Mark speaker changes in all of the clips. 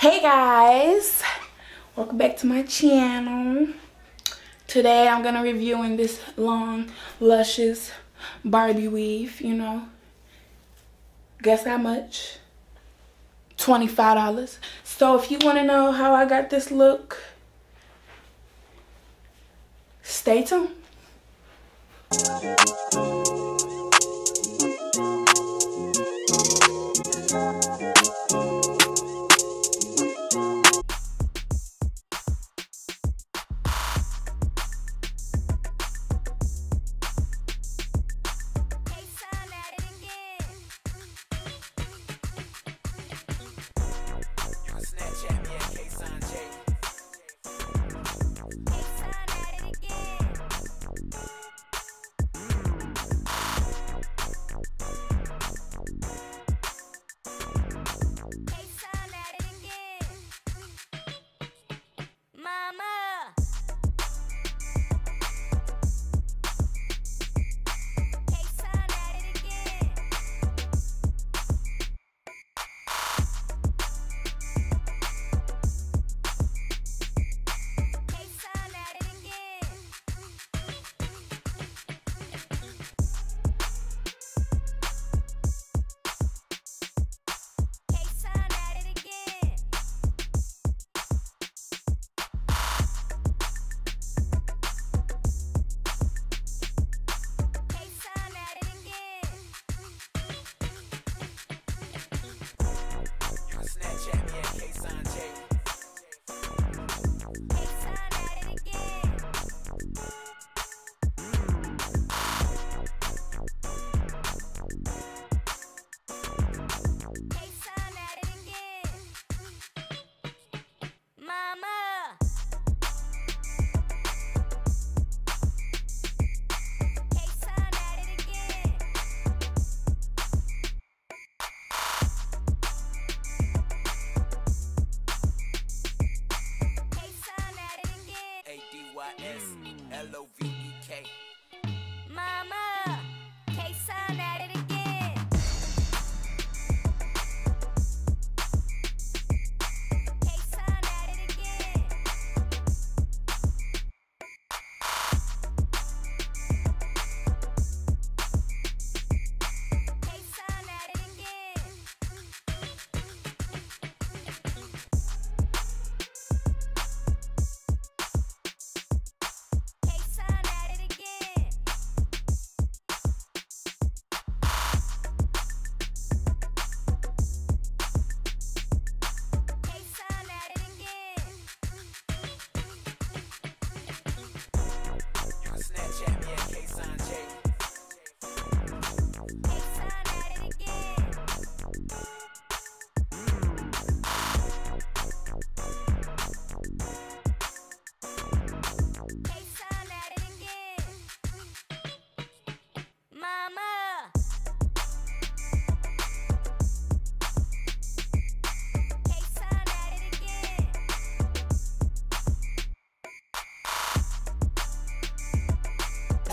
Speaker 1: Hey guys, welcome back to my channel. Today I'm gonna reviewing this long luscious Barbie weave. Guess how much? $25. So if you want to know how I got this look, stay tuned.
Speaker 2: LOVEK. Mama, K-Sign at it again. K-Sign at it again. K-Sign at it again.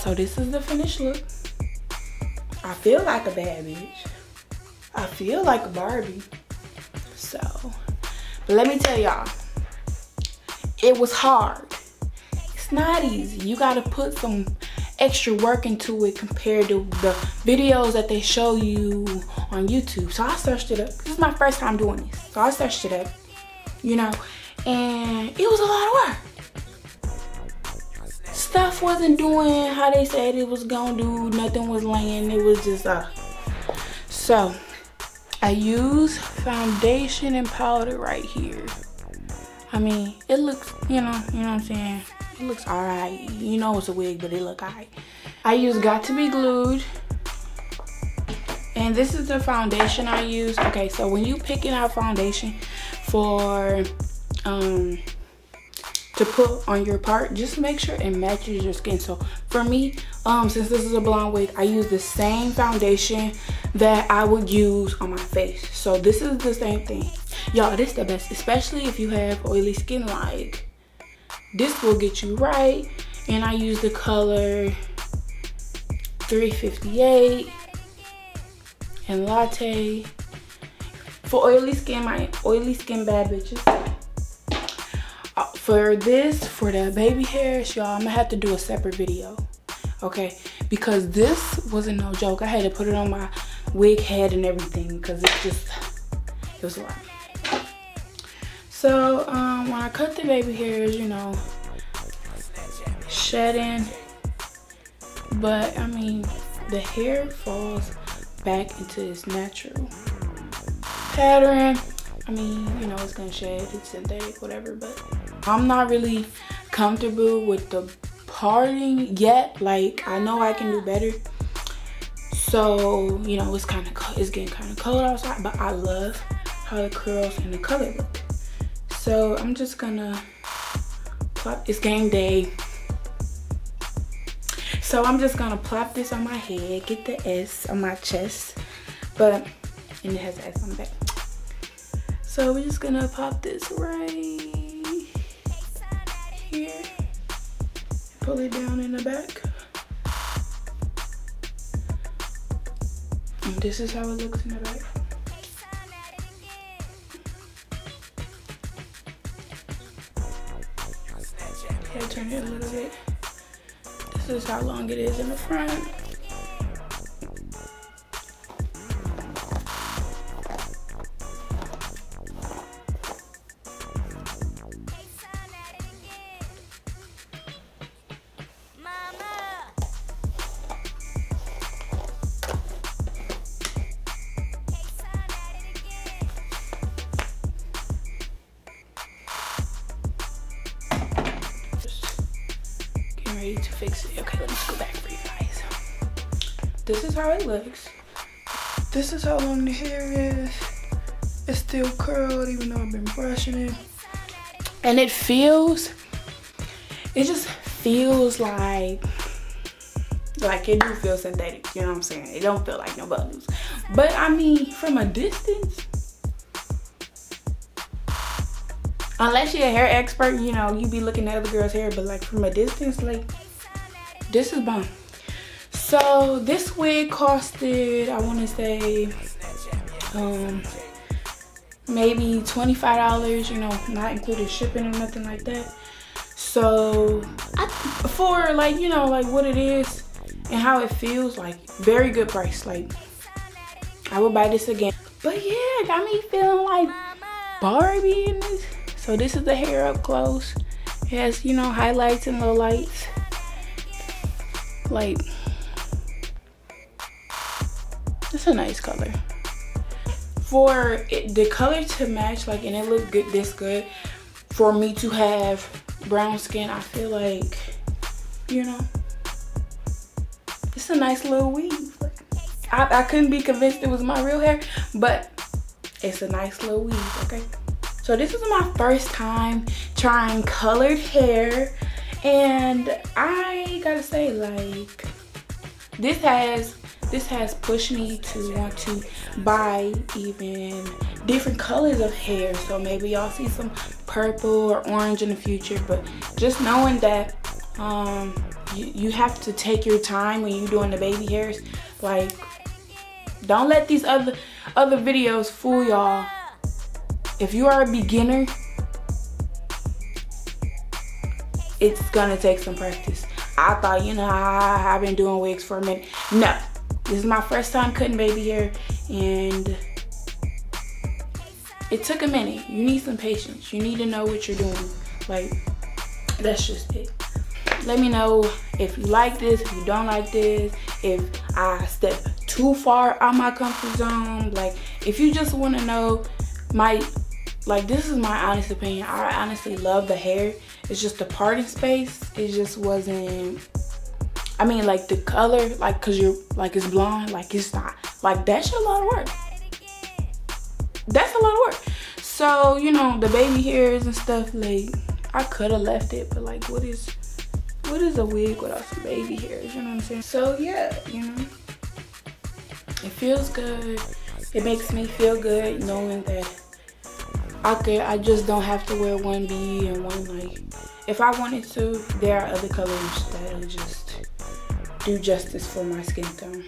Speaker 1: So this is the finished look. I feel like a bad bitch. I feel like a Barbie. But let me tell y'all, it was hard. It's not easy. You gotta put some extra work into it compared to the videos that they show you on YouTube. So I searched it up. This is my first time doing this. So I searched it up, and it was a lot of work. Stuff wasn't doing how they said it was gonna do. Nothing was laying. It was just So I use foundation and powder right here. I mean, it looks, you know what I'm saying? It looks alright. You know it's a wig, but it look alright. I use Got to Be Glued. And this is the foundation I use. Okay, so when you picking out foundation for to put on your part, just make sure it matches your skin. So for me, since this is a blonde wig, I use the same foundation that I would use on my face. So this is the same thing. Y'all, this is the best, especially if you have oily skin. Like, this will get you right. And I use the color 358 and Latte. for oily skin, my oily skin bad bitches. For the baby hairs, y'all, I'm gonna have to do a separate video, okay? Because this wasn't no joke. I had to put it on my wig head and everything because it was a lot. So when I cut the baby hairs, you know, shedding, but I mean the hair falls back into its natural pattern. I mean, you know, it's gonna shed, it's synthetic, whatever, but I'm not really comfortable with the parting yet. Like, I know I can do better. So, you know, it's getting kind of cold outside, but I love how the curls and the color look. So I'm just gonna plop, it's game day. So I'm just gonna plop this on my head, get the S on my chest, and it has an S on the back. So we're just gonna pop this right here, pull it down in the back. And this is how it looks in the back. Okay, turn it a little bit. This is how long it is in the front. Ready to fix it. Okay, let me go back for you guys. This is how it looks. This is how long the hair is. It's still curled even though I've been brushing it. And it just feels like it do feel synthetic, you know what I'm saying? It don't feel like no bubbles. But I mean, from a distance, unless you're a hair expert, you know, you be looking at other girls' hair, but like from a distance, like, this is bomb. So this wig costed, I want to say, maybe $25, you know, not included shipping or nothing like that. So for like, you know, like what it is and how it feels, like very good price. Like, I would buy this again. But yeah, it got me feeling like Barbie in this. So this is the hair up close. It has, you know, highlights and lowlights. Like, it's a nice color. For the color to match, like, and it looked good, this good, for me to have brown skin, I feel like, you know, it's a nice little weave. I couldn't be convinced it was my real hair, but it's a nice little weave, okay? So this is my first time trying colored hair, and I gotta say, like, this has pushed me to want to buy even different colors of hair. So maybe y'all see some purple or orange in the future, but just knowing that you have to take your time when you're doing the baby hairs. Like, don't let these other videos fool y'all. If you are a beginner, it's gonna take some practice. I thought, you know, I've been doing wigs for a minute. No, this is my first time cutting baby hair, and it took a minute. You need some patience. You need to know what you're doing. Like, that's just it. Let me know if you like this, if you don't like this, if I step too far out my comfort zone. Like, if you just want to know this is my honest opinion. I honestly love the hair. It's just the parting space. It just wasn't, I mean, like the color, like, cause you're like, it's blonde, like, it's not, like, that's a lot of work. That's a lot of work. So, you know, the baby hairs and stuff, like, I could have left it, but like, what is a wig without some baby hairs? You know what I'm saying? So yeah, you know, it feels good. It makes me feel good knowing that I just don't have to wear one B and one, like, if I wanted to, there are other colors that'll just do justice for my skin tone.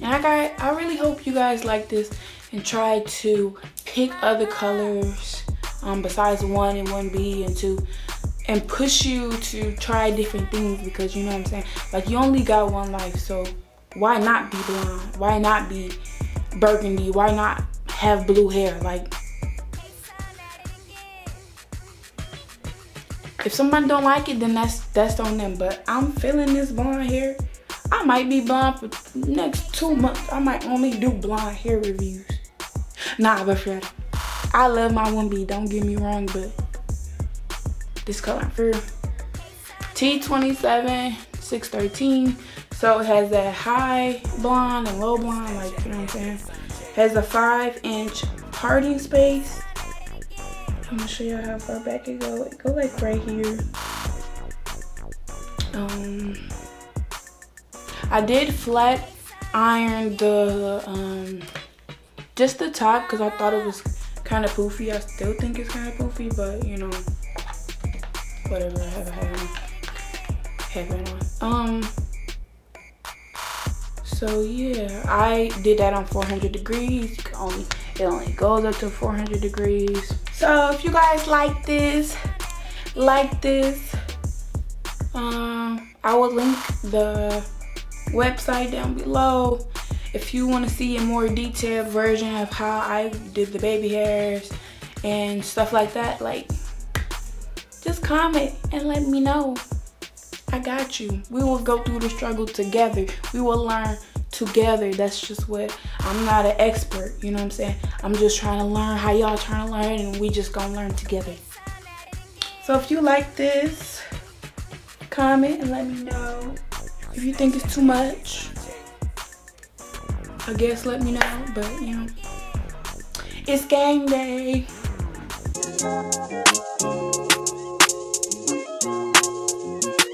Speaker 1: And I really hope you guys like this. and try to pick other colors besides 1 and 1B and 2, and push you to try different things, because you know what I'm saying, like, you only got one life, so why not be blonde? Why not be burgundy? Why not have blue hair? Like, if someone don't like it, then that's on them. But I'm feeling this blonde hair. I might be blonde for the next 2 months. I might only do blonde hair reviews. Nah, but Fred, I love my 1B, don't get me wrong, but this color for T27 613. So it has that high blonde and low blonde, like, you know what I'm saying? Has a 5-inch parting space. I'm gonna show you how far back it go. It go like right here. I did flat iron the just the top because I thought it was kind of poofy. I still think it's kind of poofy, but you know, whatever. I have a headband on. So yeah, I did that on 400 degrees. It only goes up to 400 degrees. So if you guys like this, I will link the website down below. If you want to see a more detailed version of how I did the baby hairs and stuff like that, like, just comment and let me know. I got you. We will go through the struggle together. We will learn together. That's just what, I'm not an expert, you know what I'm saying? I'm just trying to learn how y'all trying to learn, and we just gonna learn together. So if you like this, comment and let me know. If you think it's too much, I guess let me know, but you know, it's game day.